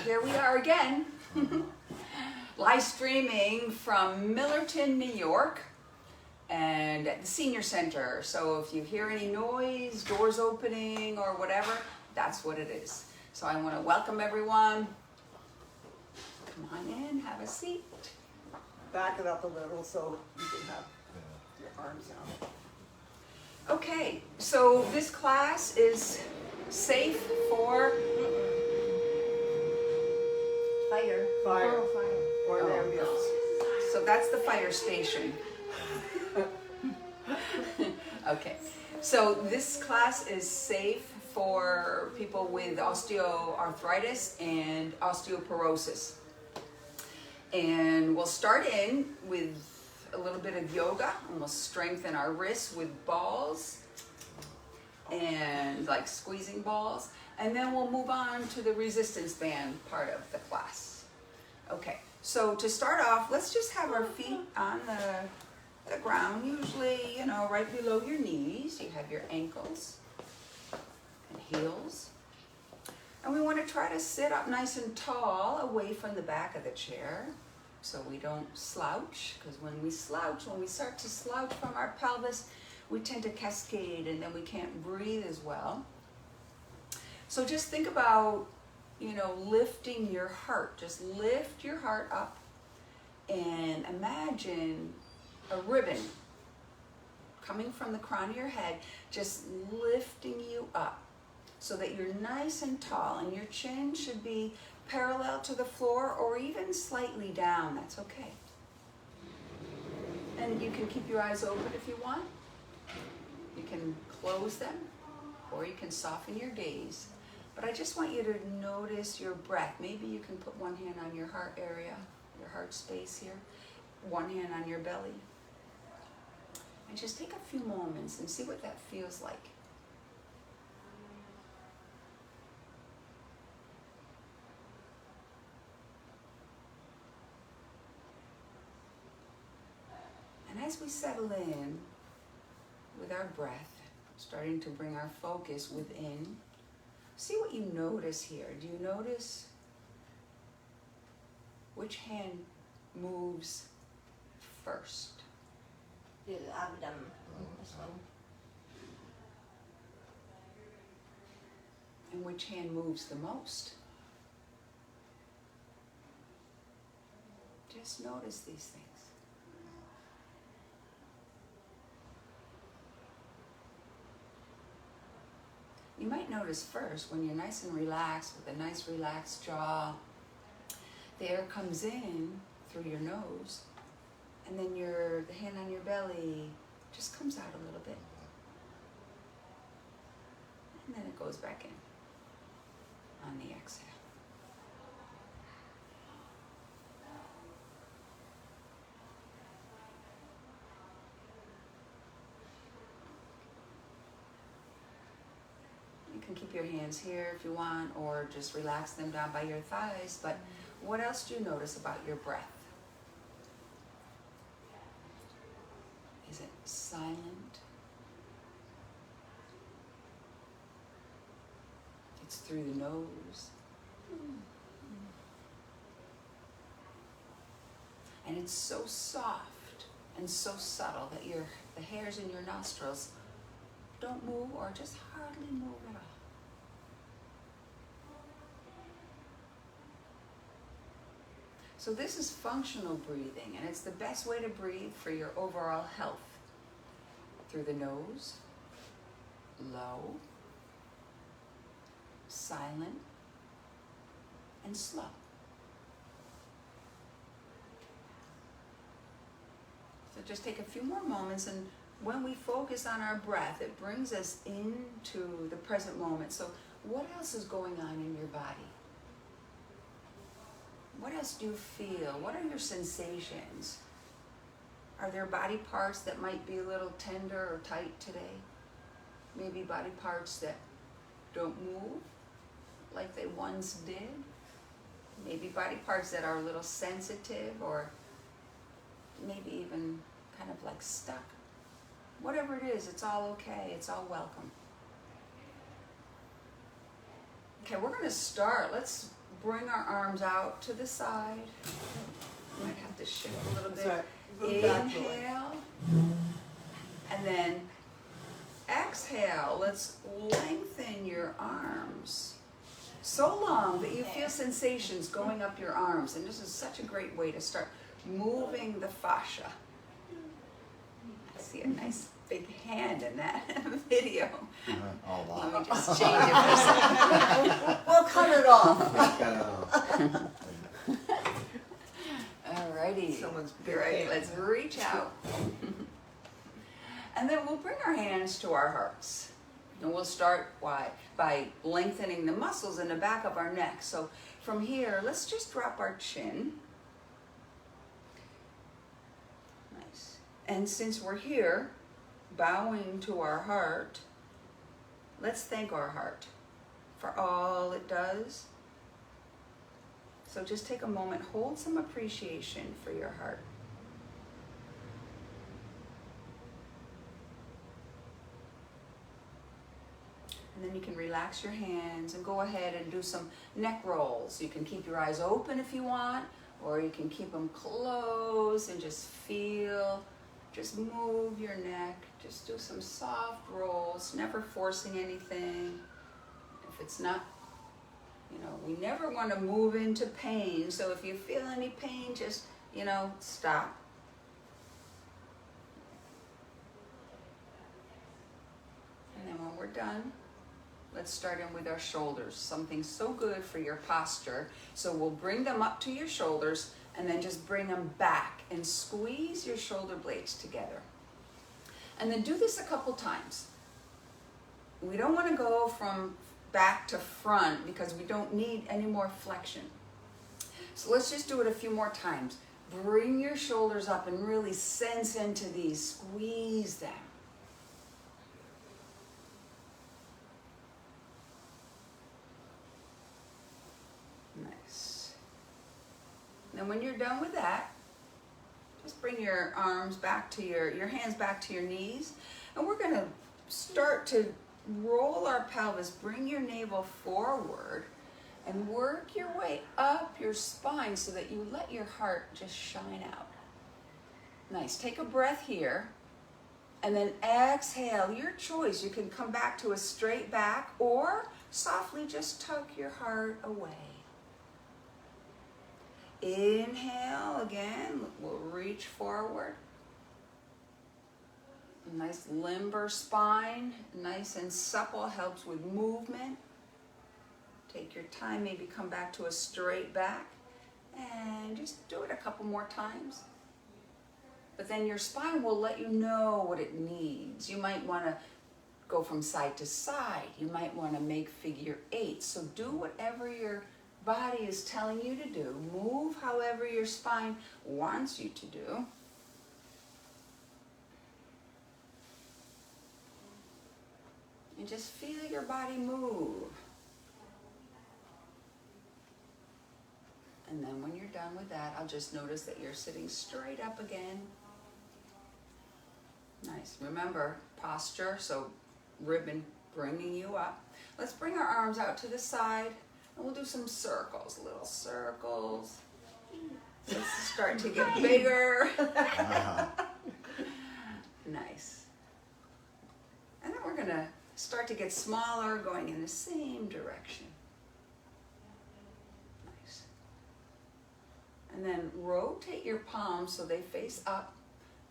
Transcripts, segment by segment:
Here we are again, live streaming from Millerton, New York, and at the Senior Center. So if you hear any noise, doors opening or whatever, that's what it is. So I want to welcome everyone. Come on in, have a seat. Back it up a little so you can have your arms out. Okay, so this class is safe for Fire. Oh, fire. Or an ambulance. So that's the fire station. Okay, so this class is safe for people with osteoarthritis and osteoporosis. And we'll start in with a little bit of yoga, and we'll strengthen our wrists with balls and like squeezing balls. And then we'll move on to the resistance band part of the class. Okay, so to start off, let's just have our feet on the ground, usually, you know, right below your knees. You have your ankles and heels. And we want to try to sit up nice and tall away from the back of the chair so we don't slouch, because when we start to slouch from our pelvis, we tend to cascade and then we can't breathe as well. So just think about, you know, lifting your heart. Just lift your heart up and imagine a ribbon coming from the crown of your head, just lifting you up so that you're nice and tall, and your chin should be parallel to the floor or even slightly down. That's okay. And you can keep your eyes open if you want. You can close them or you can soften your gaze. But I just want you to notice your breath. Maybe you can put one hand on your heart area, your heart space here, one hand on your belly. And just take a few moments and see what that feels like. And as we settle in with our breath, starting to bring our focus within, see what you notice here. Do you notice which hand moves first? The abdomen. This one. And which hand moves the most? Just notice these things. You might notice first when you're nice and relaxed with a nice relaxed jaw, the air comes in through your nose, and then the hand on your belly just comes out a little bit. And then it goes back in on the exhale. You can keep your hands here if you want, or just relax them down by your thighs. But what else do you notice about your breath? Is it silent? It's through the nose. And it's so soft and so subtle that the hairs in your nostrils don't move or just hardly move at all. So this is functional breathing, and it's the best way to breathe for your overall health. Through the nose, low, silent, and slow. So just take a few more moments, and when we focus on our breath, it brings us into the present moment. So what else is going on in your body? What else do you feel? What are your sensations? Are there body parts that might be a little tender or tight today? Maybe body parts that don't move like they once did? Maybe body parts that are a little sensitive, or maybe even kind of like stuck. Whatever it is, it's all okay. It's all welcome. Okay, we're going to start. Let's bring our arms out to the side. Might have to shift a little bit. Sorry. Move back, Julie. Inhale. And then exhale. Let's lengthen your arms so long that you feel sensations going up your arms. And this is such a great way to start moving the fascia. I see a nice big hand in that video. All Let that. me just change it for a second. We'll cut it off. Alrighty. Someone's big Great. hand. Let's reach out. And then we'll bring our hands to our hearts. And we'll start by lengthening the muscles in the back of our neck. So from here, let's just drop our chin. Nice. And since we're here, bowing to our heart, let's thank our heart for all it does. So just take a moment, hold some appreciation for your heart. And then you can relax your hands and go ahead and do some neck rolls. You can keep your eyes open if you want, or you can keep them closed and just feel, just move your neck. Just do some soft rolls, never forcing anything. If it's not, we never want to move into pain. So if you feel any pain, just, stop. And then when we're done, let's start in with our shoulders. Something so good for your posture. So we'll bring them up to your shoulders and then just bring them back and squeeze your shoulder blades together. And then do this a couple times. We don't want to go from back to front because we don't need any more flexion. So let's just do it a few more times. Bring your shoulders up and really sense into these. Squeeze them. Nice. Then when you're done with that, just bring your arms back to your hands back to your knees. And we're going to start to roll our pelvis. Bring your navel forward and work your way up your spine so that you let your heart just shine out. Nice. Take a breath here. And then exhale, your choice. You can come back to a straight back or softly just tuck your heart away. Inhale again, we'll reach forward. Nice limber spine, nice and supple, helps with movement. Take your time, maybe come back to a straight back and just do it a couple more times. But then your spine will let you know what it needs. You might want to go from side to side. You might want to make figure eights. So do whatever your body is telling you to do. Move however your spine wants you to do. And just feel your body move. And then when you're done with that, I'll just notice that you're sitting straight up again. Nice. Remember, posture, so ribbon bringing you up. Let's bring our arms out to the side. And we'll do some circles, little circles. Let's start to get bigger. Nice. And then we're going to start to get smaller, going in the same direction. Nice. And then rotate your palms so they face up.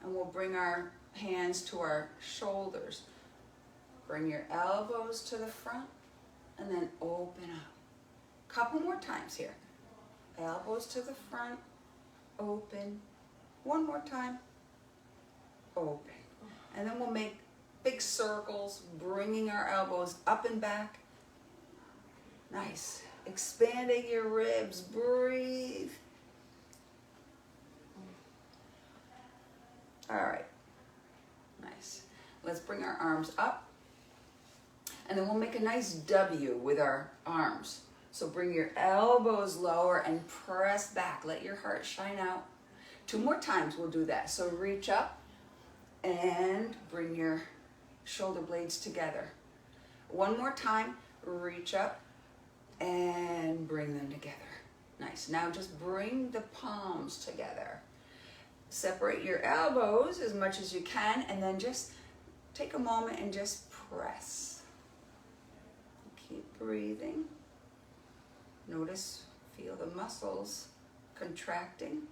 And we'll bring our hands to our shoulders. Bring your elbows to the front and then open up. Couple more times here. Elbows to the front, open. One more time, open. And then we'll make big circles, bringing our elbows up and back. Nice. Expanding your ribs, breathe. All right. Nice. Let's bring our arms up. And then we'll make a nice W with our arms. So bring your elbows lower and press back. Let your heart shine out. 2 more times we'll do that. So reach up and bring your shoulder blades together. 1 more time. Reach up and bring them together. Nice. Now just bring the palms together. Separate your elbows as much as you can, and then just take a moment and just press. Keep breathing. Notice, feel the muscles contracting.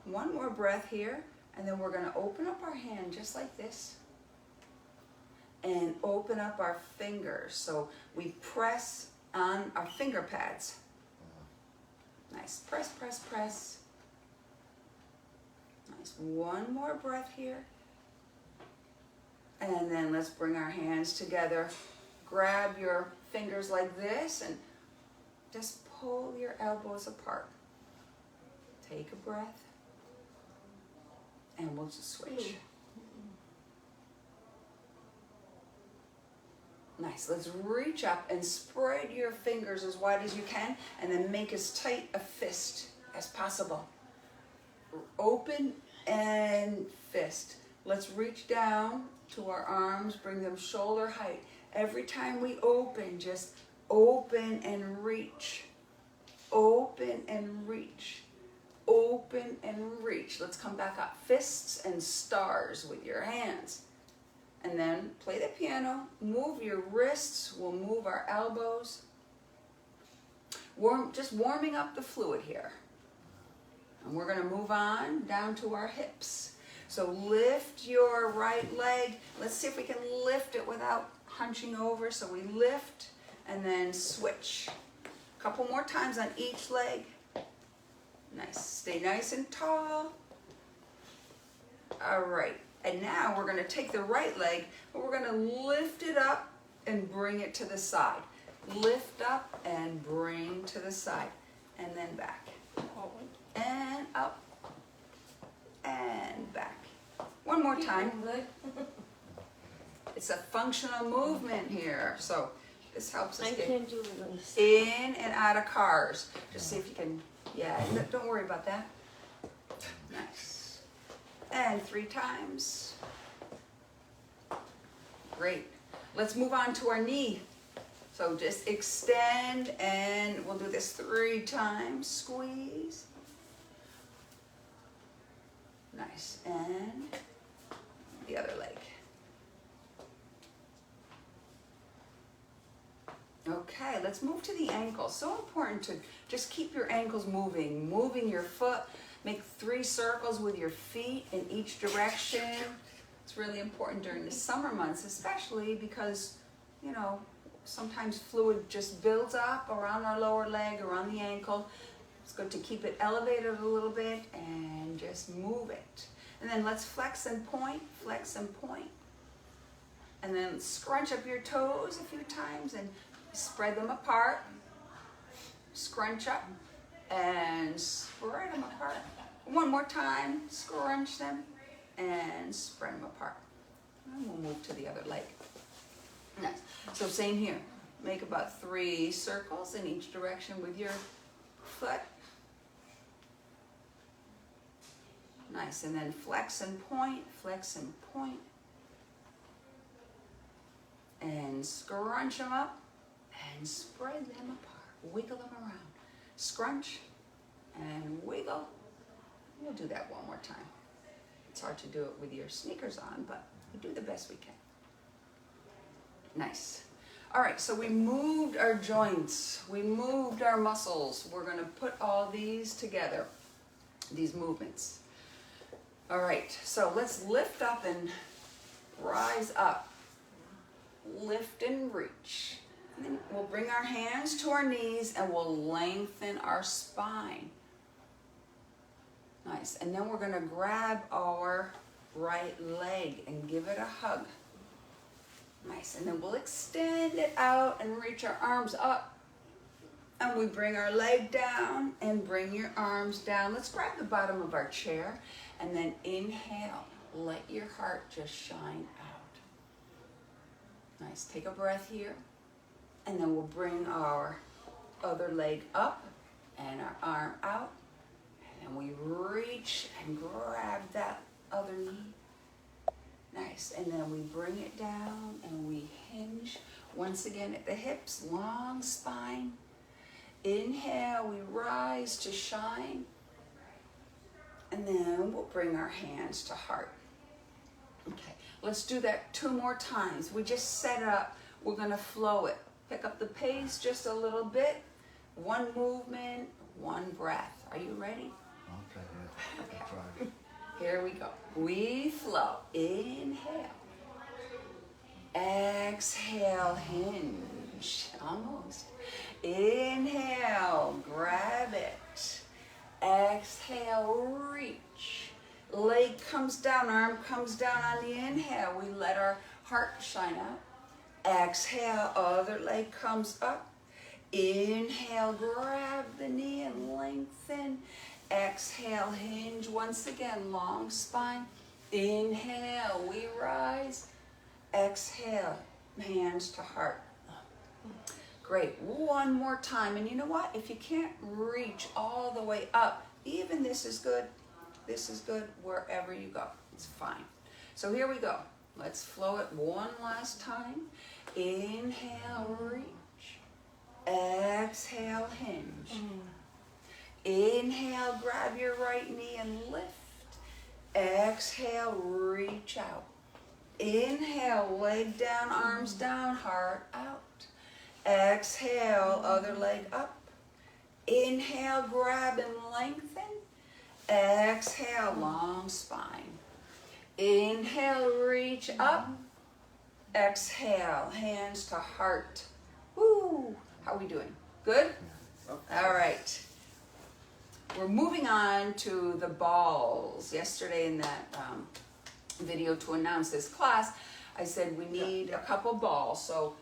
One more breath here, and then we're going to open up our hand just like this and open up our fingers. So we press on our finger pads. Nice. Press, press, press. Nice. One more breath here. And then let's bring our hands together. Grab your fingers like this and just pull your elbows apart. Take a breath. And we'll just switch. Nice. Let's reach up and spread your fingers as wide as you can, and then make as tight a fist as possible. Open and fist. Let's reach down to our arms, bring them shoulder height. Every time we open, just open and reach. Open and reach. Open and reach. Let's come back up. Fists and stars with your hands. And then play the piano. Move your wrists. We'll move our elbows. Just warming up the fluid here. And we're going to move on down to our hips. So lift your right leg. Let's see if we can lift it without hunching over. So we lift and then switch. A couple more times on each leg. Nice. Stay nice and tall. All right. And now we're going to take the right leg, but we're going to lift it up and bring it to the side. Lift up and bring to the side. And then back. And up. And back. One more time. It's a functional movement here. So this helps us get can't do this. in and out of cars. Just see if you can, yeah, don't worry about that. Nice. And 3 times. Great. Let's move on to our knee. So just extend, and we'll do this 3 times. Squeeze. Nice. And the other leg. Okay, let's move to the ankle. So important to just keep your ankles moving. Moving your foot. Make 3 circles with your feet in each direction. It's really important during the summer months, especially because, you know, sometimes fluid just builds up around our lower leg, around the ankle. It's good to keep it elevated a little bit and just move it. And then let's flex and point, flex and point. And then scrunch up your toes a few times and spread them apart. Scrunch up and spread them apart. One more time, scrunch them and spread them apart. And we'll move to the other leg. Nice. So same here. Make about 3 circles in each direction with your foot. Nice. And then flex and point, flex and point. And scrunch them up and spread them apart. Wiggle them around. Scrunch and wiggle. We'll do that one more time. It's hard to do it with your sneakers on, but we do the best we can. Nice. All right, so we moved our joints. We moved our muscles. We're going to put all these together, these movements. All right, so let's lift up and rise up. Lift and reach. And then we'll bring our hands to our knees and we'll lengthen our spine. Nice. And then we're going to grab our right leg and give it a hug. Nice. And then we'll extend it out and reach our arms up. And we bring our leg down and bring your arms down. Let's grab the bottom of our chair and then inhale. Let your heart just shine out. Nice. Take a breath here. And then we'll bring our other leg up and our arm out. And we reach and grab that other knee. Nice. And then we bring it down and we hinge once again at the hips, long spine. Inhale, we rise to shine. And then we'll bring our hands to heart. Okay, let's do that 2 more times. We just set up, we're gonna flow it. Pick up the pace just a little bit. 1 movement, 1 breath. Are you ready? Okay, yeah. I'll try. Here we go. We flow. Inhale. Exhale, hinge. Almost. Inhale, grab it. Exhale, reach. Leg comes down, arm comes down on the inhale. We let our heart shine out. Exhale, other leg comes up. Inhale, grab the knee and lengthen. Exhale, hinge once again, long spine. Inhale, we rise. Exhale, hands to heart. Great, 1 more time. And you know what? If you can't reach all the way up, even this is good. This is good wherever you go. It's fine. So here we go. Let's flow it 1 last time. Inhale, reach. Exhale, hinge. Inhale, grab your right knee and lift. Exhale, reach out. Inhale, leg down, arms down, heart out. Exhale, other leg up. Inhale, grab and lengthen. Exhale, long spine. Inhale, reach up. Exhale, hands to heart. Woo! How are we doing? Good? All right. We're moving on to the balls. Yesterday in that video to announce this class, I said we need a couple balls. So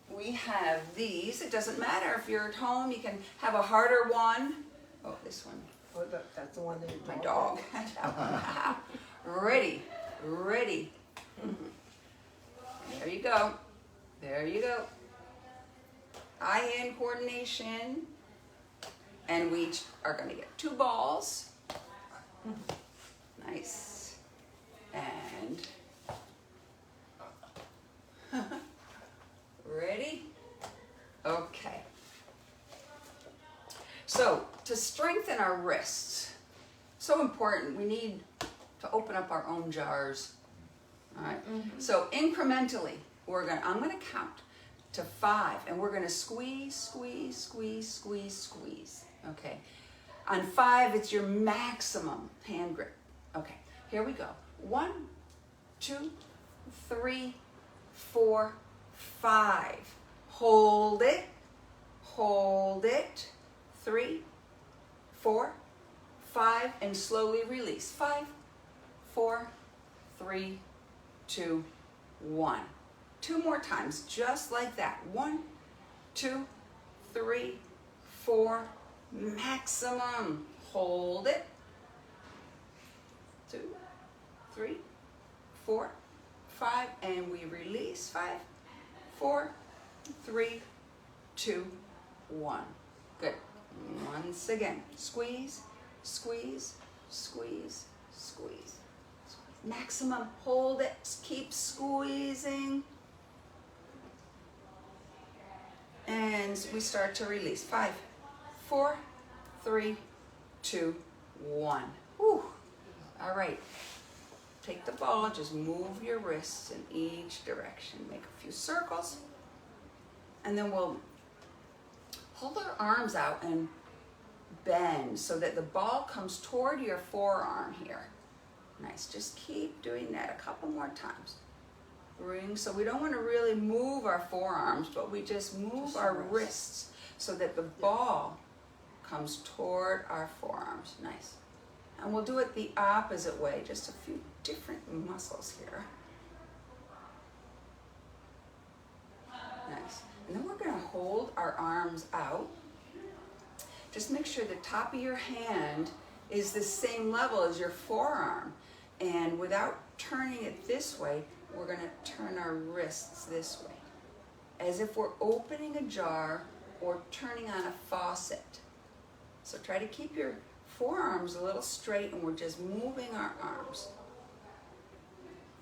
we have these. It doesn't matter if you're at home. You can have a harder one. Oh, this one. Oh, that's the one that your My dog. Ready. Ready. There you go. There you go. Eye-hand coordination. And we each are going to get 2 balls. Nice. And ready? Okay. So to strengthen our wrists, so important, we need to open up our own jars. All right. So incrementally, I'm going to count to 5, and we're going to squeeze, squeeze, squeeze, squeeze, squeeze. Okay. On 5, it's your maximum hand grip. Okay. Here we go. 1, 2, 3, 4, 5. Hold it. Hold it. 3, 4, 5, and slowly release. 5, 4, 3, 2, 1. 2 more times, just like that. 1, 2, 3, 4, maximum. Hold it. 2, 3, 4, 5, and we release. 5, 4, 3, 2, 1. Good. Once again, squeeze, squeeze, squeeze, squeeze. Maximum, hold it, keep squeezing. And we start to release. 5, 4, 3, 2, 1. Whew. All right. Take the ball, just move your wrists in each direction. Make a few circles. And then we'll hold our arms out and bend so that the ball comes toward your forearm here. Nice. Just keep doing that a couple more times. Ring. So we don't want to really move our forearms, but we just move our wrists so that the ball comes toward our forearms. Nice. And we'll do it the opposite way, just a few different muscles here. Nice. And then we're going to hold our arms out. Just make sure the top of your hand is the same level as your forearm. And without turning it this way, we're going to turn our wrists this way, as if we're opening a jar or turning on a faucet. So try to keep your forearms a little straight, and we're just moving our arms.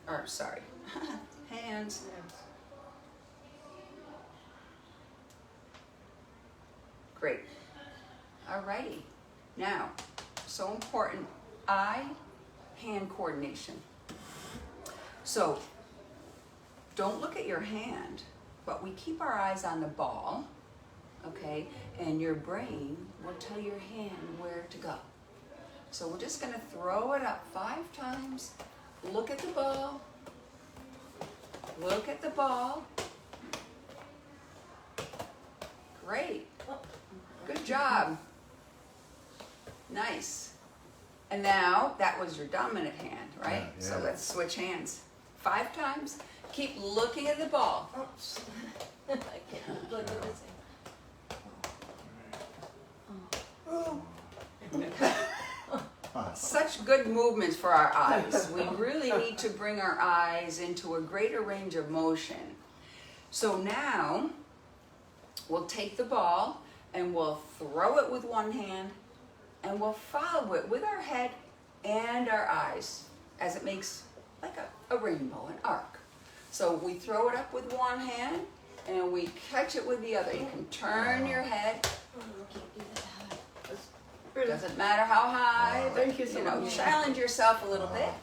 Or, sorry, hands. Great. Alrighty. Now, so important, eye-hand coordination. So, don't look at your hand, but we keep our eyes on the ball, okay? And your brain will tell your hand where to go. So we're just gonna throw it up 5 times. Look at the ball. Look at the ball. Great. Good job. Nice. And now, that was your dominant hand, right? Yeah, So yeah. let's switch hands. 5 times. Keep looking at the ball. Oops. I can't look at this. Such good movements for our eyes. We really need to bring our eyes into a greater range of motion. So now, we'll take the ball and we'll throw it with one hand and we'll follow it with our head and our eyes as it makes like a rainbow, an arc. So we throw it up with one hand and we catch it with the other. You can turn your head. Doesn't matter how high, but Thank you so much. challenge yourself a little bit.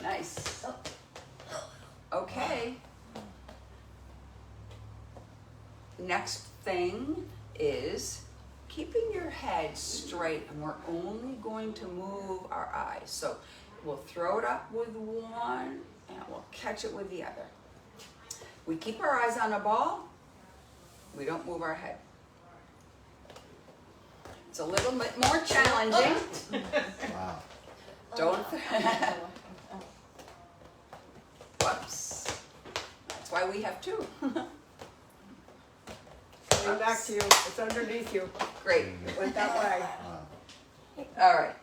Nice. Okay. Next thing is keeping your head straight, and we're only going to move our eyes. So we'll throw it up with one and we'll catch it with the other. We keep our eyes on the ball. We don't move our head. It's a little bit more challenging. Wow. Don't. Whoops. That's why we have 2. Coming back to you. It's underneath you. Great. Went that way. Wow. All right.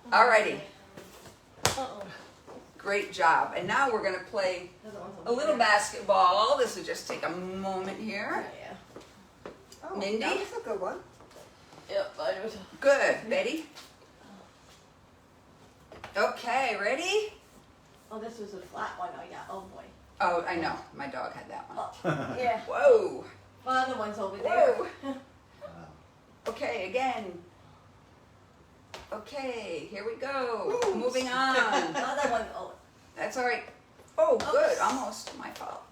Alrighty. Uh-oh. Great job. And now we're going to play a little basketball. This will just take a moment here. Yeah. Oh, Mindy? that was a good one. Yep, I was. Good. Betty? Okay, ready? Oh, this was a flat one. Oh, yeah. Oh, boy. Oh, I know. My dog had that one. Oh, yeah. Whoa. Well, other one's over there. Whoa. Okay, again. Okay, here we go. Ooh. Moving on. Other one. Oh, That's all right. Oh, good. Oops. Almost my fault.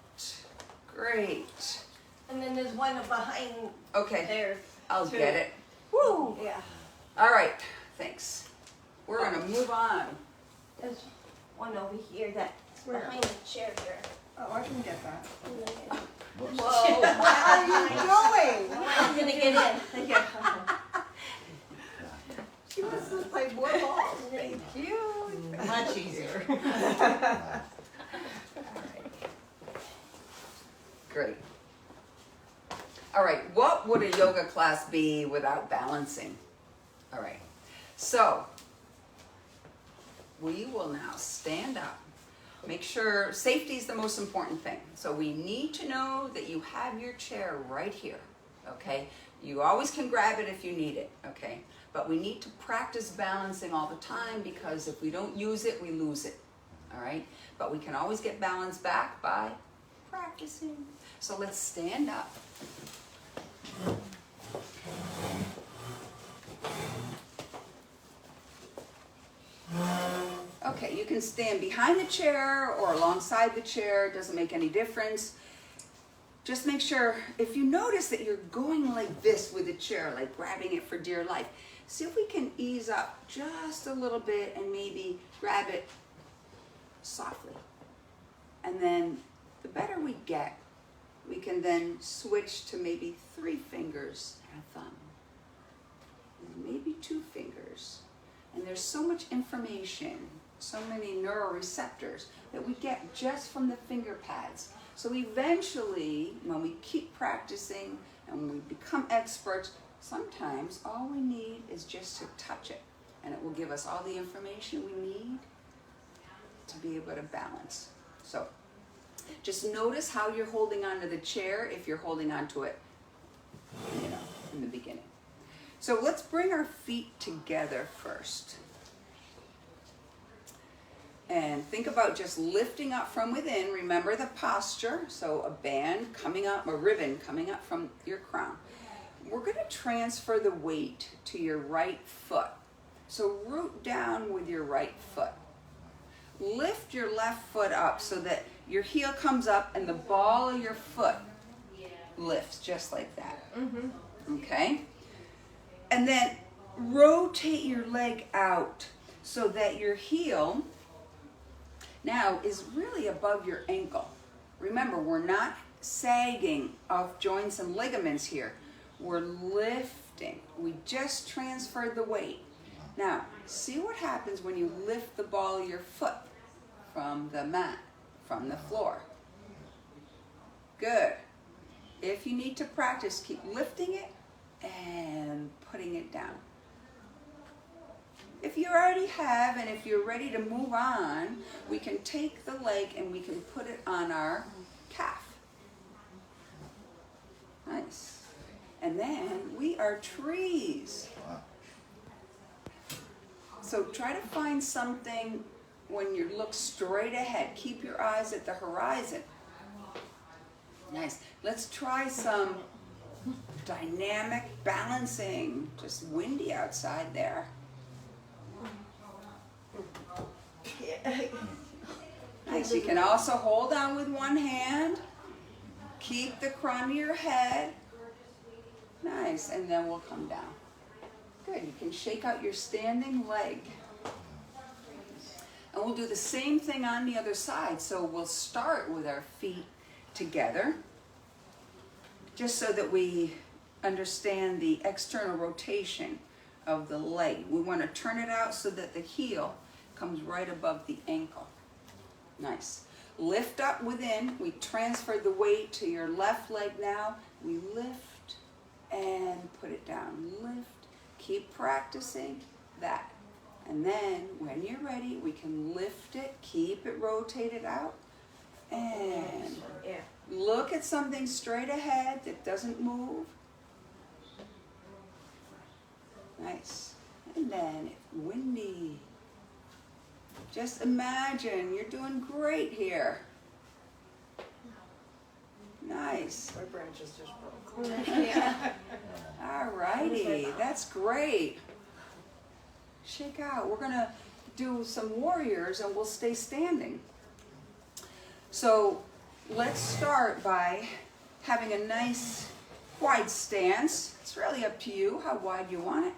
Great. and then there's one behind Okay, there. I'll too. get it. Woo. Yeah. All right, thanks. We're gonna move on. There's one over here that's Where? behind the chair here. Oh, I can get that. Whoa. What are you doing? I'm gonna get in. Yeah. She wants to play more balls. Thank you. Much easier. Wow. Great. All right, what would a yoga class be without balancing? All right, so we will now stand up. Make sure safety is the most important thing. So we need to know that you have your chair right here, okay? You always can grab it if you need it, okay? But we need to practice balancing all the time because if we don't use it, we lose it, all right? But we can always get balance back by practicing. So let's stand up. Okay, you can stand behind the chair or alongside the chair, it doesn't make any difference. Just make sure, if you notice that you're going like this with the chair, like grabbing it for dear life, see if we can ease up just a little bit and maybe grab it softly. And then the better we get, we can then switch to maybe 3 fingers and a thumb. And maybe 2 fingers. And there's so much information, so many neuroreceptors that we get just from the finger pads. So eventually, when we keep practicing and when we become experts, sometimes all we need is just to touch it. And it will give us all the information we need to be able to balance. So just notice how you're holding onto the chair if you're holding onto it, in the beginning. So let's bring our feet together first. And think about just lifting up from within. Remember the posture. So a band coming up, a ribbon coming up from your crown. We're going to transfer the weight to your right foot. So root down with your right foot. Lift your left foot up so that your heel comes up and the ball of your foot lifts just like that. Okay? And then rotate your leg out so that your heel now is really above your ankle. Remember, we're not sagging off joints and ligaments here. We're lifting. We just transferred the weight. Now, see what happens when you lift the ball of your foot from the mat, from the floor. Good. If you need to practice, keep lifting it and putting it down. If you already have, and if you're ready to move on, we can take the leg and we can put it on our calf. Nice. And then we are trees. Wow. So try to find something when you look straight ahead. Keep your eyes at the horizon. Nice. Let's try some dynamic balancing. Just windy outside there. Nice. You can also hold on with one hand. Keep the crown of your head. Nice. And then we'll come down. Good. You can shake out your standing leg. And we'll do the same thing on the other side. So we'll start with our feet together, just so that we understand the external rotation of the leg. We want to turn it out so that the heel comes right above the ankle. Nice. Lift up within. We transfer the weight to your left leg now. We lift and put it down. Lift. Keep practicing that. And then when you're ready, we can lift it, keep it rotated out, and look at something straight ahead that doesn't move. Nice. And then windy. Just imagine you're doing great here. Nice. My branches just broke. All righty, that's great. Shake out. We're going to do some warriors and we'll stay standing. So let's start by having a nice wide stance. It's really up to you how wide you want it.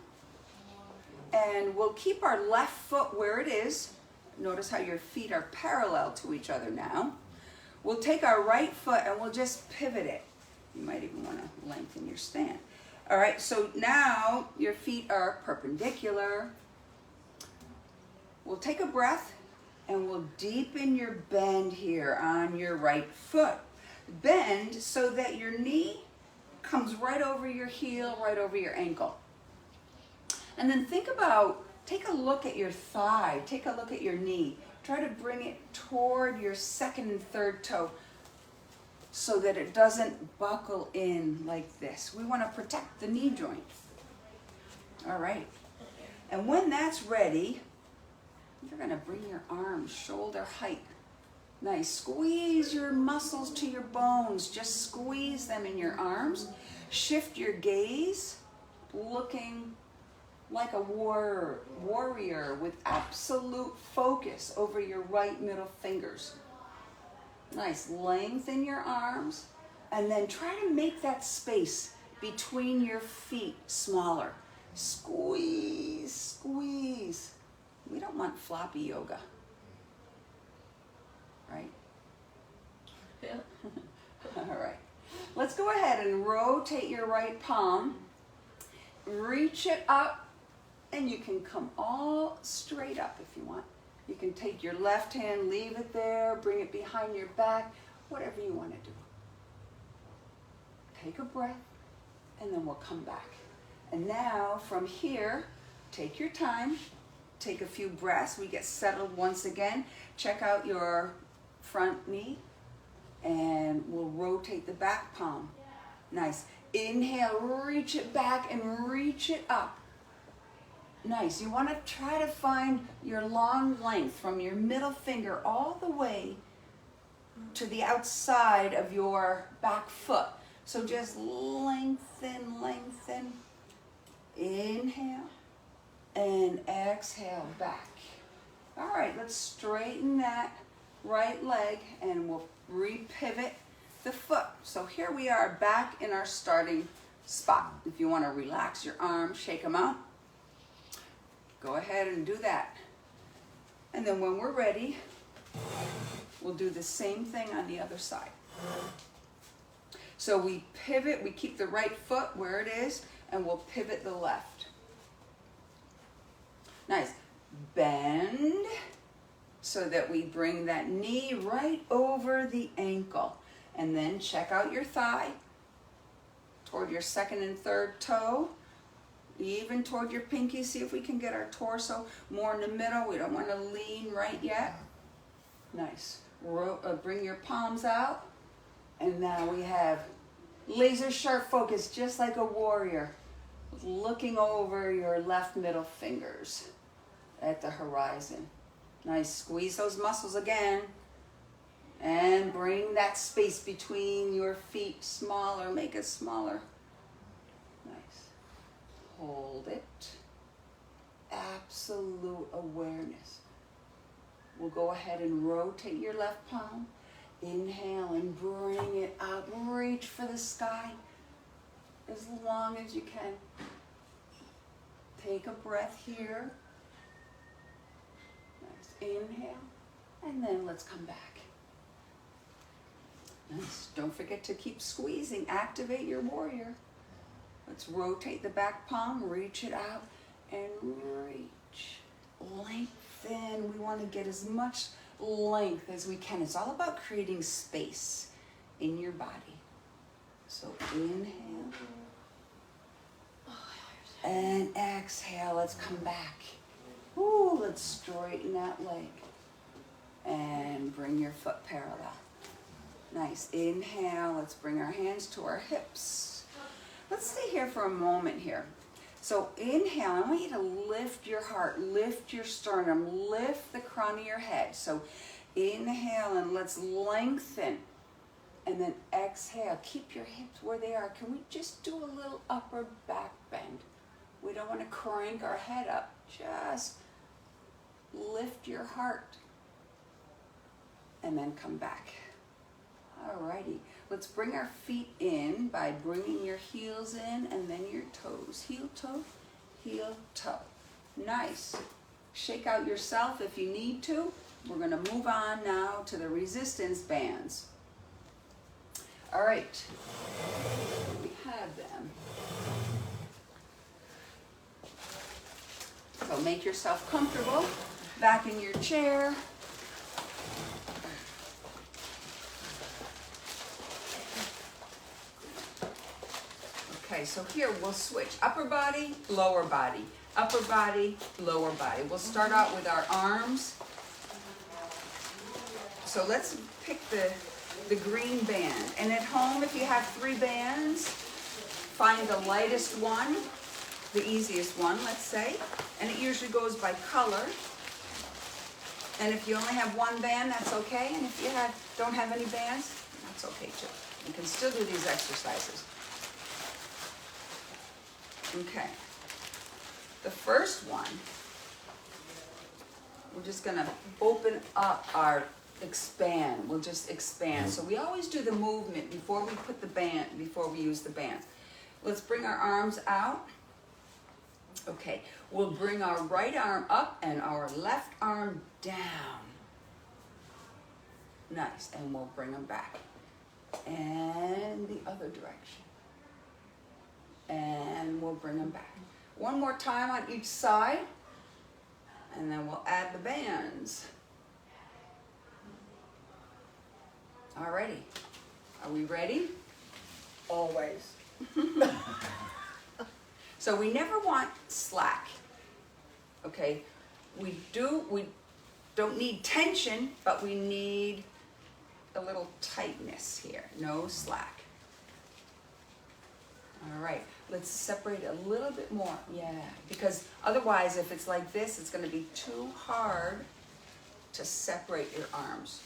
And we'll keep our left foot where it is. Notice how your feet are parallel to each other now. We'll take our right foot and we'll just pivot it. You might even want to lengthen your stand. All right, so now your feet are perpendicular. We'll take a breath and we'll deepen your bend here on your right foot. Bend so that your knee comes right over your heel, right over your ankle. And then take a look at your thigh, take a look at your knee. Try to bring it toward your second and third toe so that it doesn't buckle in like this. We want to protect the knee joint. All right. And when that's ready, you're going to bring your arms shoulder height. Nice. Squeeze your muscles to your bones. Just squeeze them in your arms. Shift your gaze, looking like a warrior with absolute focus over your right middle fingers. Nice. Lengthen your arms and then try to make that space between your feet smaller. Squeeze, squeeze. We don't want floppy yoga, right? Yeah. All right. Let's go ahead and rotate your right palm. Reach it up, and you can come all straight up if you want. You can take your left hand, leave it there, bring it behind your back, whatever you want to do. Take a breath, and then we'll come back. And now, from here, take your time. Take a few breaths. We get settled once again. Check out your front knee and we'll rotate the back palm. Nice. Inhale, reach it back and reach it up. Nice. You want to try to find your long length from your middle finger all the way to the outside of your back foot. So just lengthen, lengthen. Inhale and exhale back. All right, let's straighten that right leg and we'll repivot the foot. So here we are back in our starting spot. If you want to relax your arms, shake them out, go ahead and do that. And then when we're ready, we'll do the same thing on the other side. So we pivot, we keep the right foot where it is, and we'll pivot the left. Nice. Bend so that we bring that knee right over the ankle. And then check out your thigh toward your second and third toe, even toward your pinky. See if we can get our torso more in the middle. We don't want to lean right yet. Nice. Bring your palms out. And now we have laser sharp focus, just like a warrior, looking over your left middle fingers at the horizon. Nice. Squeeze those muscles again. And bring that space between your feet smaller. Make it smaller. Nice. Hold it. Absolute awareness. We'll go ahead and rotate your left palm. Inhale and bring it up. Reach for the sky as long as you can. Take a breath here. Nice. Inhale. And then let's come back. Nice. Don't forget to keep squeezing. Activate your warrior. Let's rotate the back palm. Reach it out and reach. Lengthen. We want to get as much length as we can. It's all about creating space in your body. So inhale and exhale. Let's come back. Ooh, let's straighten that leg and bring your foot parallel. Nice. Inhale. Let's bring our hands to our hips. Let's stay here for a moment here. So inhale, I want you to lift your heart, lift your sternum, lift the crown of your head. So inhale and let's lengthen. And then exhale, keep your hips where they are. Can we just do a little upper back bend? We don't want to crank our head up. Just lift your heart. And then come back. Alrighty, let's bring our feet in by bringing your heels in and then your toes. Heel, toe. Nice. Shake out yourself if you need to. We're going to move on now to the resistance bands. All right, we have them. So make yourself comfortable back in your chair. Okay, so here we'll switch upper body, lower body, upper body, lower body. We'll start out with our arms. So let's pick the green band. And at home, if you have 3 bands, find the lightest one, the easiest one, let's say. And it usually goes by color. And if you only have 1 band, that's okay. And if you don't have any bands, that's okay too. You can still do these exercises. Okay, the first one, we're just going to open up our expand. We'll just expand. So we always do the movement before we put the band, before we use the bands. Let's bring our arms out. Okay, we'll bring our right arm up and our left arm down. Nice, and we'll bring them back. And the other direction. And we'll bring them back. One more time on each side, and then we'll add the bands. Alrighty, are we ready? Always. So we never want slack, okay? We don't need tension, but we need a little tightness here, no slack. All right, Let's separate a little bit more. Yeah, because otherwise if it's like this, it's gonna be too hard to separate your arms.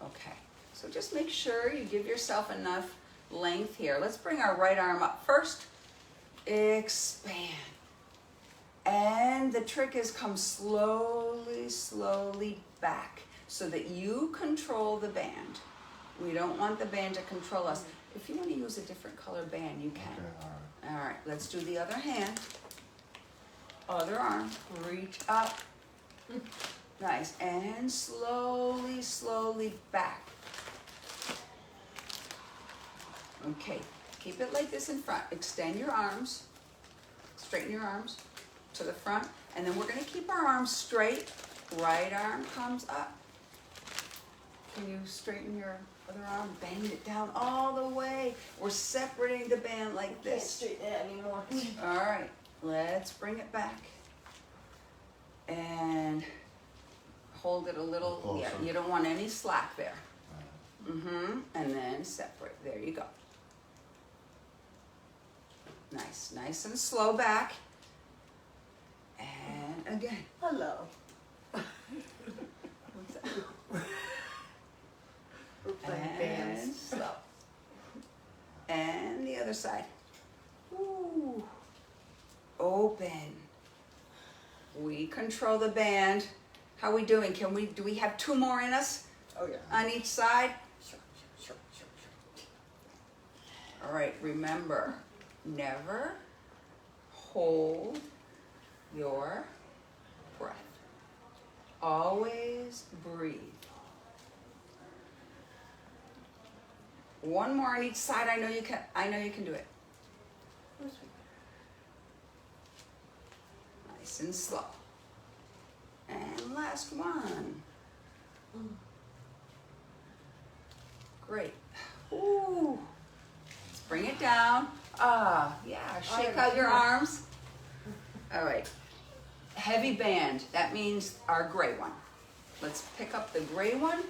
Okay, so just make sure you give yourself enough length here. Let's bring our right arm up first. Expand. And the trick is come slowly, slowly back so that you control the band. We don't want the band to control us. If you want to use a different color band, you can. Okay, all right. All right, let's do the other hand. Other arm, reach up. Nice, and slowly, slowly back. Okay, keep it like this in front. Extend your arms, straighten your arms to the front, and then we're gonna keep our arms straight. Right arm comes up. Can you straighten your other arm? Bend it down all the way. We're separating the band like Can't this. straighten it anymore. All right, let's bring it back. And hold it a little, yeah, Closer. you don't want any slack there. All And then separate, there you go. Nice, nice and slow back. And again. Hello. What's that? We're playing And bands. slow. And the other side. Ooh. Open. We control the band. How we doing? Do we have 2 more in us Oh yeah. on each side? Sure, sure, sure, sure. All right, remember, never hold your breath. Always breathe. One more on each side. I know you can do it. Nice and slow. And last one. Great. Ooh. Let's bring it down. Yeah, shake out your arms. All right. Heavy band, that means our gray one. Let's pick up the gray one.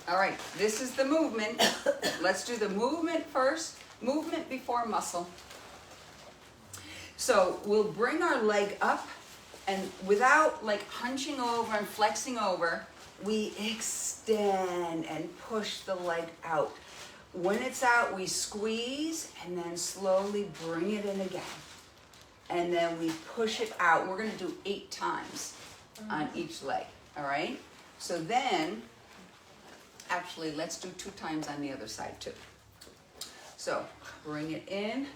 All right, this is the movement. Let's do the movement first. Movement before muscle. So we'll bring our leg up, and without like hunching over and flexing over, we extend and push the leg out. When it's out, we squeeze and then slowly bring it in again. And then we push it out. We're gonna do 8 times on each leg, all right? So then, actually, let's do 2 times on the other side too. So bring it in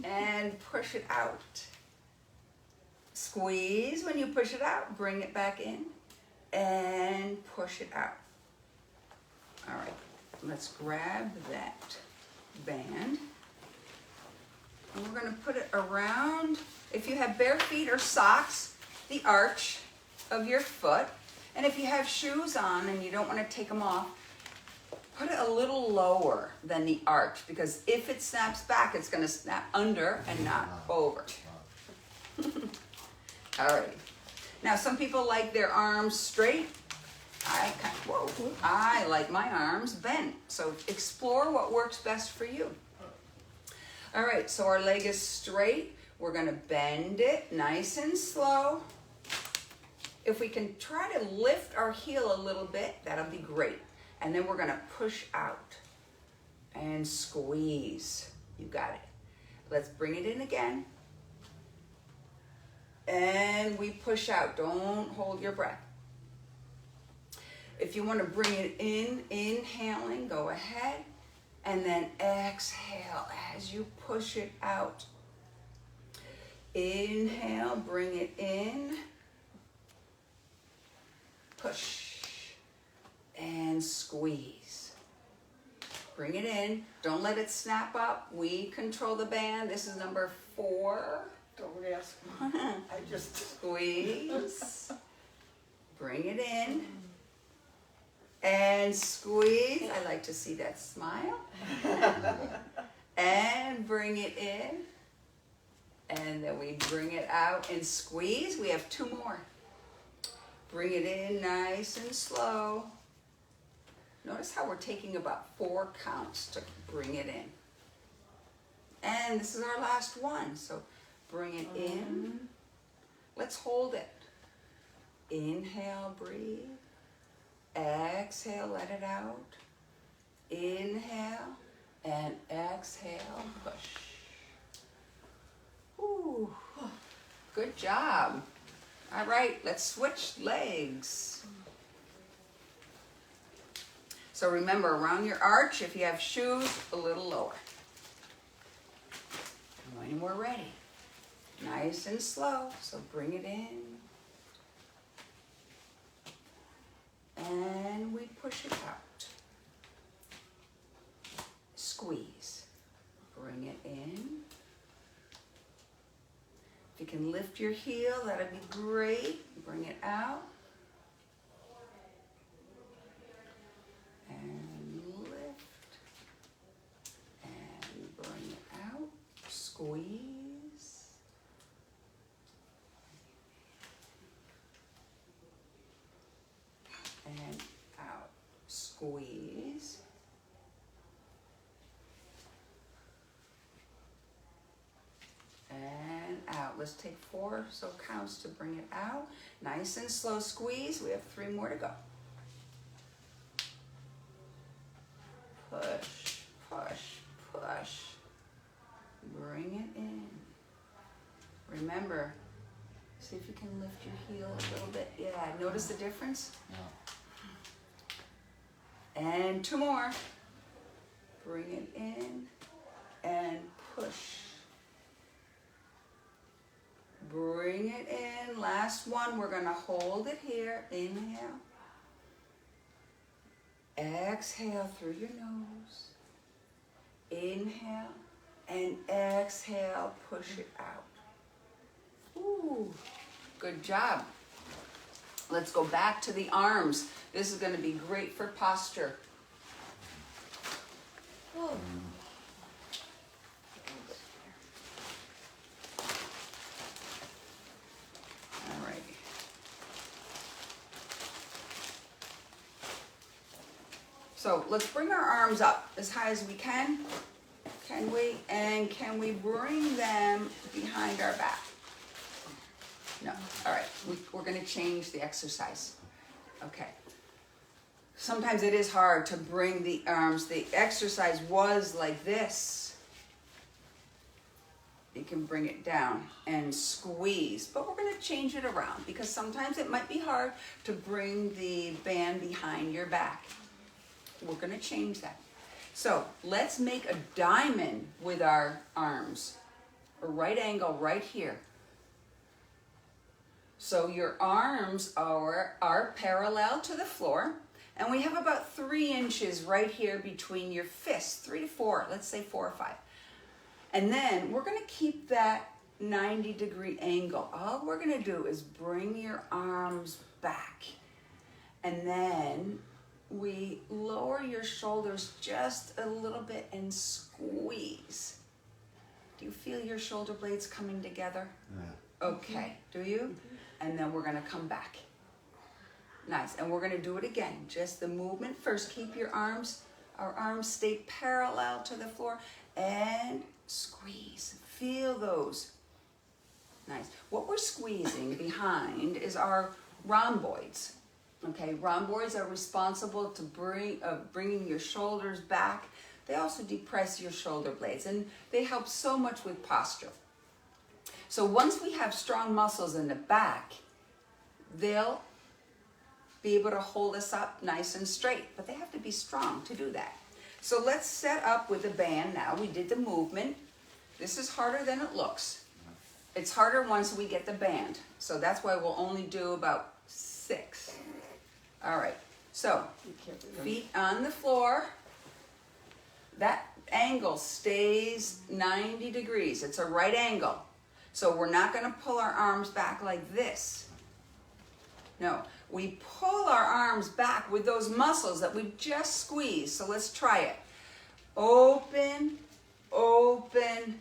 and push it out. Squeeze when you push it out, bring it back in and push it out. All right, let's grab that band and we're gonna put it around, if you have bare feet or socks, the arch of your foot. And if you have shoes on and you don't want to take them off, put it a little lower than the arch, because if it snaps back, it's going to snap under and not over. All right. Now, some people like their arms straight. I like my arms bent. So explore what works best for you. All right, so our leg is straight. We're going to bend it nice and slow. If we can try to lift our heel a little bit, that'll be great. And then we're gonna push out and squeeze. You got it. Let's bring it in again. And we push out. Don't hold your breath. If you want to bring it in, inhaling, go ahead. And then exhale as you push it out. Inhale, bring it in. Push and squeeze. Bring it in. Don't let it snap up. We control the band. This is number 4. Don't ask me. I just Squeeze. Bring it in. And squeeze. I like to see that smile. And bring it in. And then we bring it out and squeeze. We have 2 more. Bring it in nice and slow. Notice how we're taking about 4 counts to bring it in. And this is our last one. So bring it in. Let's hold it. Inhale, breathe. Exhale, let it out. Inhale and exhale, push. Ooh, good job. All right, let's switch legs. So remember, around your arch, if you have shoes, a little lower. When we're ready, nice and slow, so bring it in. And we push it out. Squeeze. Bring it in. If you can lift your heel, that'd be great. Bring it out. And lift. And bring it out. Squeeze. And out. Squeeze. And out. Let's take 4 so counts to bring it out. Nice and slow squeeze. We have 3 more to go. Push, push, push. Bring it in. Remember, see if you can lift your heel a little bit. Yeah, notice the difference? Yeah. And 2 more. Bring it in and push. Bring it in. Last one. We're going to hold it here. Inhale. Exhale through your nose. Inhale and exhale. Push it out. Ooh, good job. Let's go back to the arms. This is going to be great for posture. Oh. All right. So let's bring our arms up as high as we can. Can we? And can we bring them behind our back? No. All right. We're going to change the exercise. Okay. Sometimes it is hard to bring the arms. The exercise was like this. You can bring it down and squeeze, but we're going to change it around because sometimes it might be hard to bring the band behind your back. We're going to change that. So let's make a diamond with our arms. A right angle right here. So your arms are parallel to the floor, and we have about 3 inches right here between your fists, 3 to 4, let's say 4 or 5. And then we're going to keep that 90-degree angle. All we're going to do is bring your arms back, and then we lower your shoulders just a little bit and squeeze. Do you feel your shoulder blades coming together? Yeah. Okay, do you? And then we're gonna come back. Nice, and we're gonna do it again. Just the movement first. Keep your arms, our arms stay parallel to the floor, and squeeze. Feel those. Nice. What we're squeezing behind is our rhomboids. Okay, rhomboids are responsible to bringing your shoulders back. They also depress your shoulder blades, and they help so much with posture. So once we have strong muscles in the back, they'll be able to hold us up nice and straight, but they have to be strong to do that. So let's set up with the band now. We did the movement. This is harder than it looks. It's harder once we get the band. So that's why we'll only do about 6. All right, so feet on the floor. That angle stays 90 degrees. It's a right angle. So we're not going to pull our arms back like this. No, we pull our arms back with those muscles that we just squeezed. So let's try it. Open, open,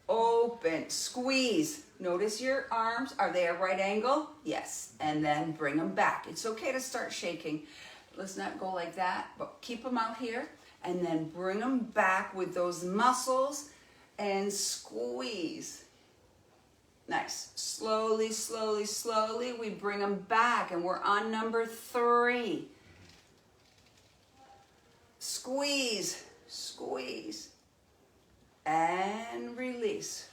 open. open, squeeze. Notice your arms, are they at right angle? Yes, and then bring them back. It's okay to start shaking. Let's not go like that, but keep them out here and then bring them back with those muscles and squeeze. Nice. Slowly, slowly, slowly, we bring them back and we're on number 3. Squeeze, squeeze, and release.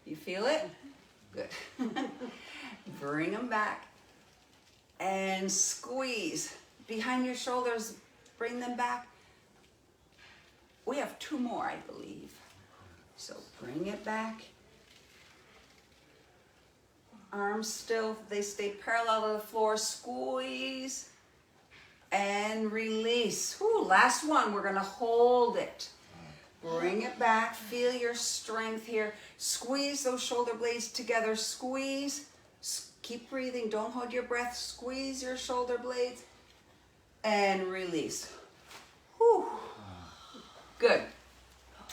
You feel it? Good. Bring them back and squeeze. Behind your shoulders, bring them back. We have 2 more, I believe. So bring it back. Arms still, they stay parallel to the floor. Squeeze and release. Whew, last one, we're gonna hold it. Bring it back, feel your strength here. Squeeze those shoulder blades together, squeeze. Keep breathing, don't hold your breath. Squeeze your shoulder blades and release. Whew. Good.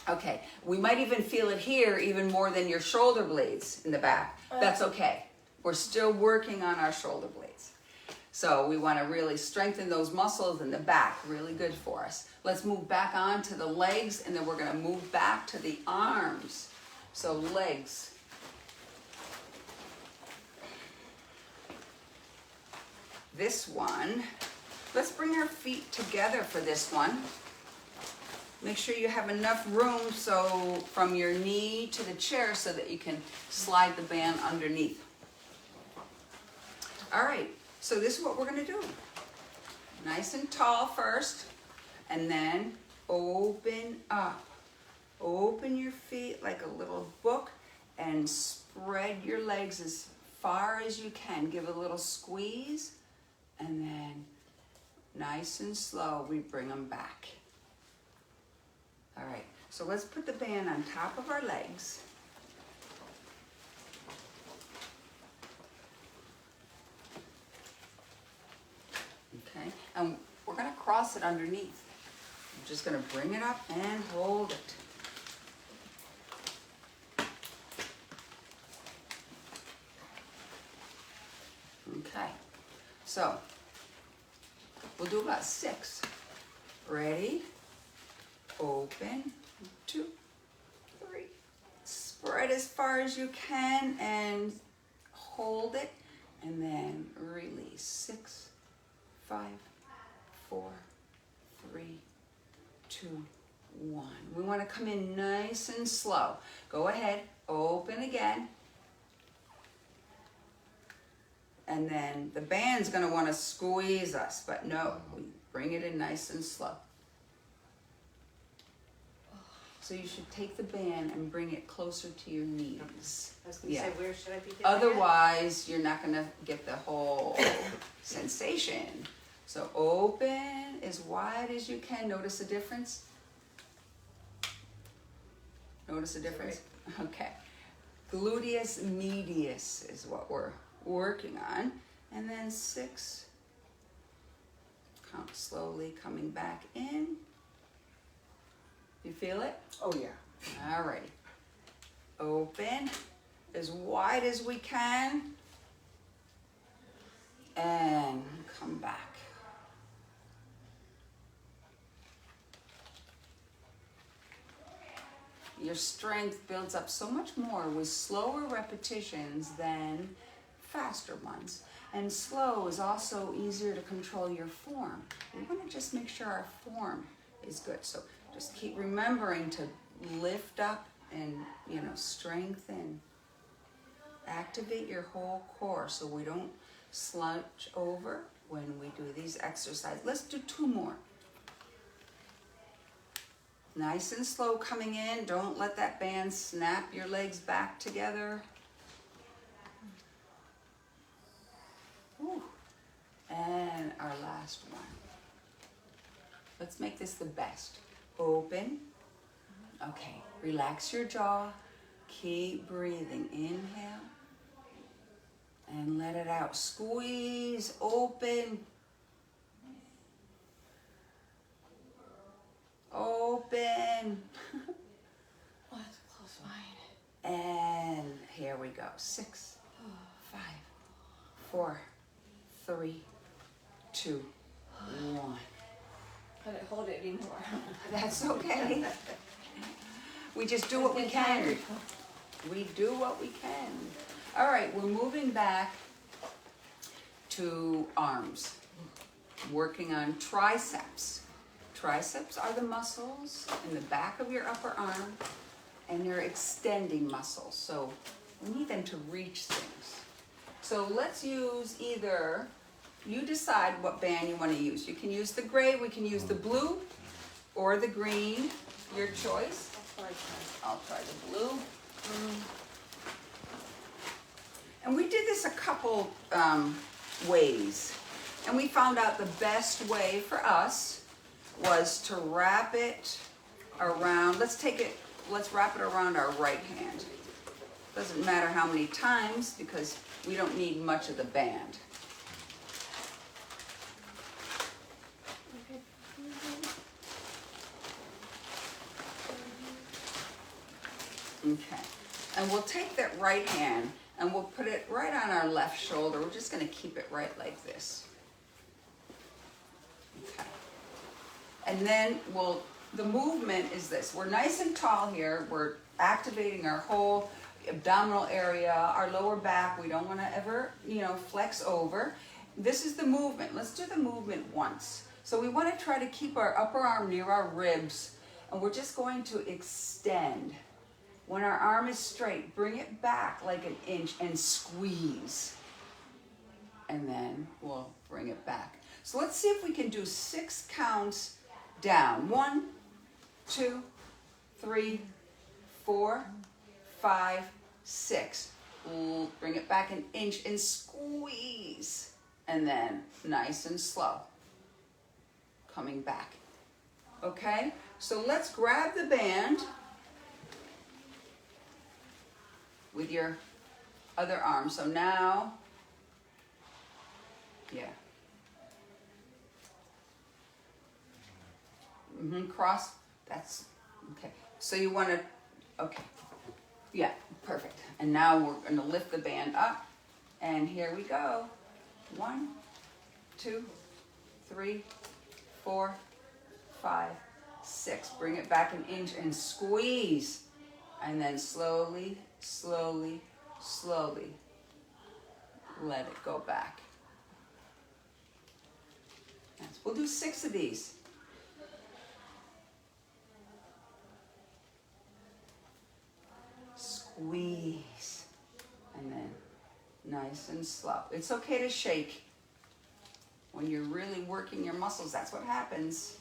Okay, we might even feel it here even more than your shoulder blades in the back. That's okay. We're still working on our shoulder blades. So we want to really strengthen those muscles in the back, really good for us. Let's move back on to the legs, and then we're going to move back to the arms. So legs. This one, let's bring our feet together for this one. Make sure you have enough room so from your knee to the chair so that you can slide the band underneath. All right, so this is what we're gonna do. Nice and tall first, and then open up. Open your feet like a little book and spread your legs as far as you can. Give a little squeeze, and then nice and slow, we bring them back. All right, so let's put the band on top of our legs. Okay, and we're gonna cross it underneath. I'm just gonna bring it up and hold it. Okay, so we'll do about 6. Ready? Open, 2, 3. Spread as far as you can and hold it, and then release. 6, 5, 4, 3, 2, 1. We want to come in nice and slow. Go ahead, open again. And then the band's going to want to squeeze us, but no, we bring it in nice and slow. So you should take the band and bring it closer to your knees. I was going to say, where should I be getting Otherwise, you're not going to get the whole sensation. So open as wide as you can. Notice a difference? Notice a difference? Okay. Gluteus medius is what we're working on. And then 6. Come slowly coming back in. You feel it? Oh yeah. All right. Open as wide as we can. And come back. Your strength builds up so much more with slower repetitions than faster ones. And slow is also easier to control your form. We want to just make sure our form is good. So just keep remembering to lift up and, strengthen. Activate your whole core so we don't slouch over when we do these exercises. Let's do 2 more. Nice and slow coming in. Don't let that band snap your legs back together. Whew. And our last one. Let's make this the best. Open. Okay, relax your jaw. Keep breathing. Inhale. And let it out. Squeeze, open. Open. Oh, I have to close mine. And we go. 6, 5, 4, 3, 2, 1. Couldn't hold it anymore. That's okay. We just do what we can. We do what we can. All right, we're moving back to arms. Working on triceps. Triceps are the muscles in the back of your upper arm, and they're extending muscles. So we need them to reach things. So let's use either, you decide what band you want to use. You can use the gray, we can use the blue, or the green, your choice. I'll try the blue. And we did this a couple ways. And we found out the best way for us was to wrap it around, let's wrap it around our right hand. Doesn't matter how many times because we don't need much of the band. Okay, and we'll take that right hand and we'll put it right on our left shoulder. We're just gonna keep it right like this. Okay. And then the movement is this. We're nice and tall here. We're activating our whole abdominal area, our lower back. We don't wanna ever, flex over. This is the movement. Let's do the movement once. So we wanna try to keep our upper arm near our ribs, and we're just going to extend. When our arm is straight, bring it back like an inch and squeeze. And then we'll bring it back. So let's see if we can do 6 counts down. 1, 2, 3, 4, 5, 6. Bring it back an inch and squeeze. And then nice and slow. Coming back. Okay? So let's grab the band with your other arm. So now, cross, that's, okay. So you want to, okay, yeah, perfect. And now we're going to lift the band up, and here we go. 1, 2, 3, 4, 5, 6. Bring it back an inch and squeeze. And then slowly, slowly, slowly let it go back. We'll do 6 of these. Squeeze. And then nice and slow. It's okay to shake. When you're really working your muscles, that's what happens.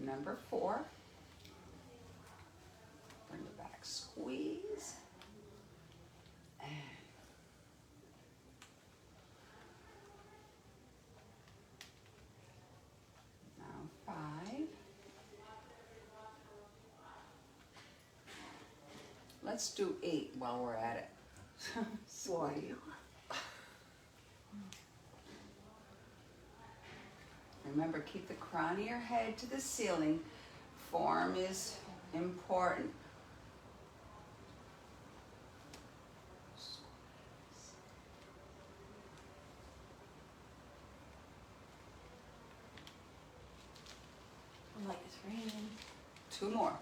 Number 4, bring it back, squeeze, and now 5. Let's do 8 while we're at it. Squeeze. Remember, keep the crown of your head to the ceiling. Form is important. I'm like, it's raining. 2 more.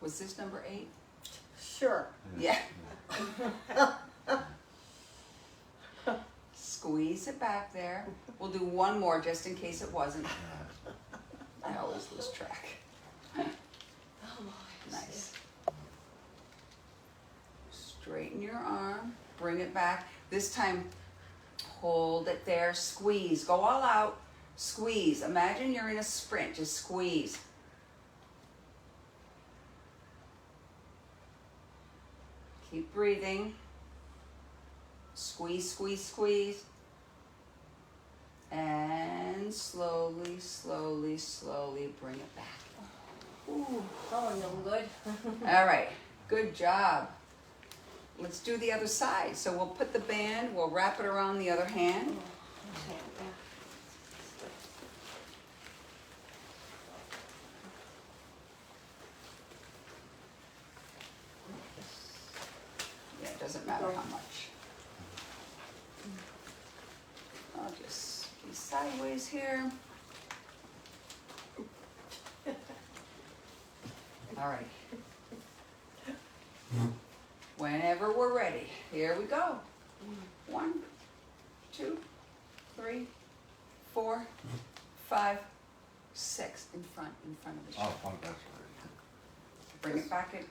Was this number 8? Sure. Yeah. Squeeze it back there. We'll do 1 more just in case it wasn't. I always lose track. Nice. Straighten your arm. Bring it back. This time, hold it there. Squeeze. Go all out. Squeeze. Imagine you're in a sprint. Just squeeze. Keep breathing. Squeeze, squeeze, squeeze. And slowly, slowly, slowly bring it back. Ooh, oh, no good. All right, good job. Let's do the other side. So we'll put the band, we'll wrap it around the other hand. Okay, yeah. Yeah, it doesn't matter how much. I'll just be sideways here. All right. Whenever we're ready, here we go. 1, 2, 3, 4, 5, 6 in front of the shoulder. Oh, that's right. Bring it back in,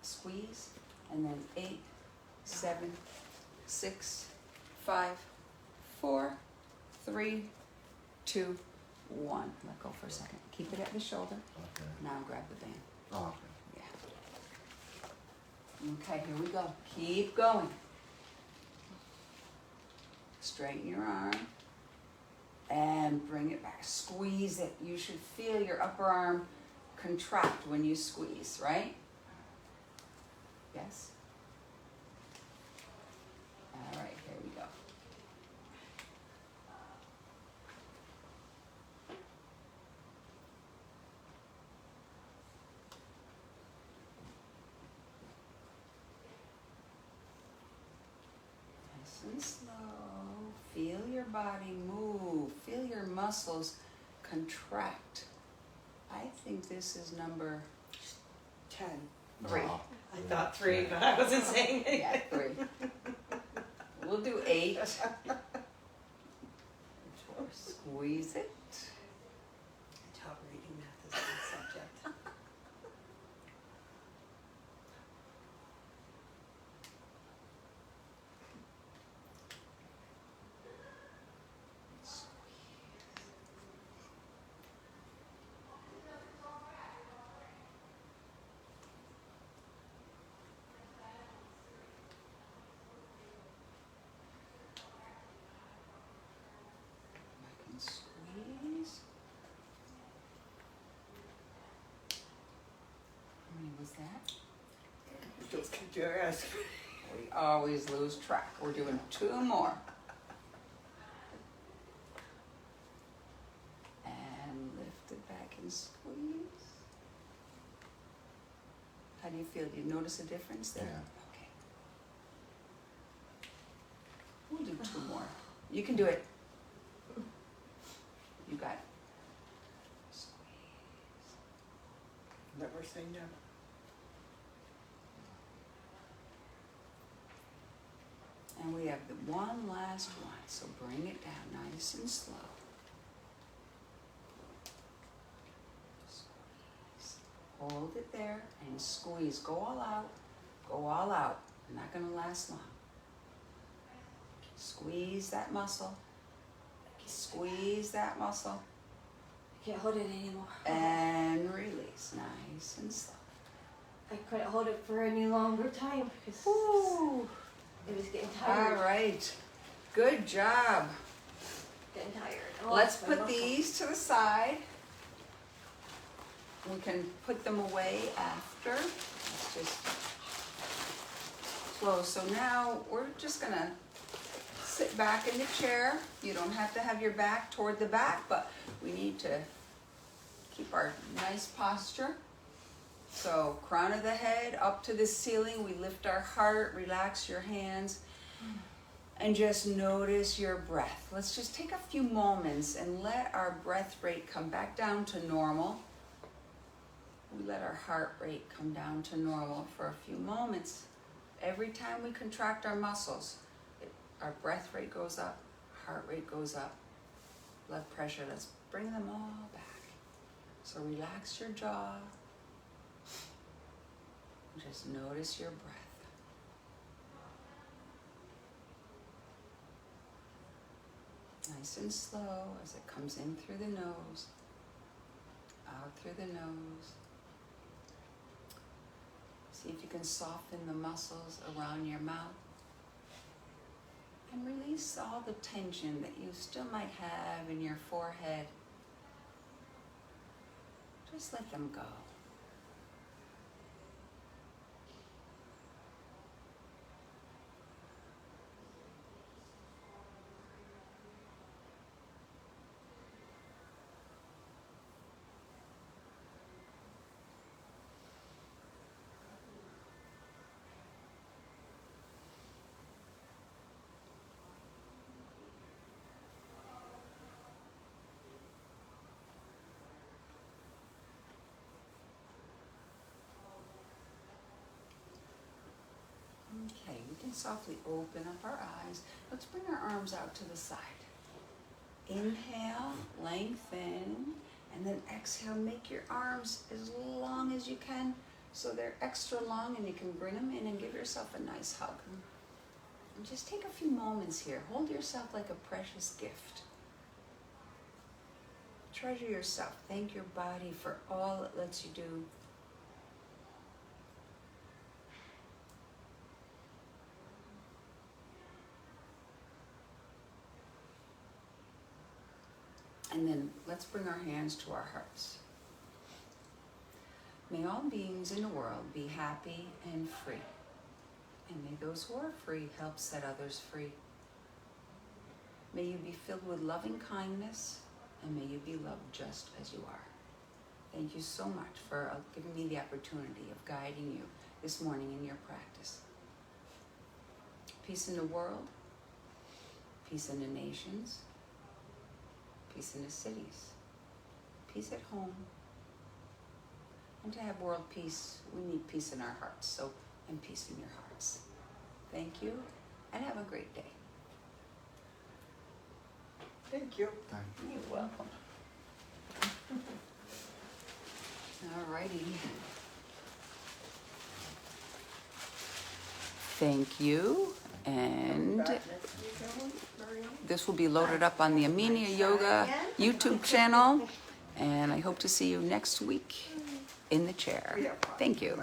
squeeze, and then 8, 7, 6, 5, 4, 3, 2, 1. Let go for a second. Keep it at the shoulder. Okay. Now grab the band. Oh, okay. Yeah. Okay, here we go. Keep going. Straighten your arm and bring it back. Squeeze it. You should feel your upper arm contract when you squeeze, right? Yes? All right, here we go. Nice and slow. Feel your body move. Feel your muscles contract. I think this is number 10. 3. Oh, I thought 3, but I wasn't saying it. Yeah, 3. We'll do 8. Squeeze it. I taught reading math as a subject. Back and squeeze. How many was that? Just kicked your ass. We always lose track. We're doing 2 more. And lift it back and squeeze. How do you feel? Do you notice a difference there? Yeah. Okay. We'll do 2 more. You can do it. You got it. Squeeze. Never say never. And we have the one last one, so bring it down nice and slow. Squeeze. Hold it there and squeeze. Go all out. Go all out. Not going to last long. Squeeze that muscle. Squeeze that muscle. I can't hold it anymore. And release. Nice and slow. I couldn't hold it for any longer time because Woo. it was getting All tired. right. Good job. Getting tired. Oh, Let's my put muscle. these to the side. We can put them away after. Let's just close. So now we're just gonna sit back in the chair. You don't have to have your back toward the back, but we need to keep our nice posture. So crown of the head up to the ceiling. We lift our heart, relax your hands, and just notice your breath. Let's just take a few moments and let our breath rate come back down to normal. We let our heart rate come down to normal for a few moments. Every time we contract our muscles, our breath rate goes up, heart rate goes up, blood pressure, let's bring them all back. So relax your jaw. Just notice your breath. Nice and slow as it comes in through the nose, out through the nose. See if you can soften the muscles around your mouth. And release all the tension that you still might have in your forehead. Just let them go. Okay, we can softly open up our eyes. Let's bring our arms out to the side. Inhale, lengthen, and then exhale, make your arms as long as you can so they're extra long and you can bring them in and give yourself a nice hug. And just take a few moments here. Hold yourself like a precious gift. Treasure yourself. Thank your body for all it lets you do. And then let's bring our hands to our hearts. May all beings in the world be happy and free. And may those who are free help set others free. May you be filled with loving kindness, and may you be loved just as you are. Thank you so much for giving me the opportunity of guiding you this morning in your practice. Peace in the world, peace in the nations, peace in the cities, peace at home. And to have world peace, we need peace in our hearts, and peace in your hearts. Thank you, and have a great day. Thank you. Thank you. You're welcome. All righty. Thank you, and Back next week, Marianne? this will be loaded up on the Amenia Yoga YouTube channel, and I hope to see you next week in the chair. Yeah. Thank you.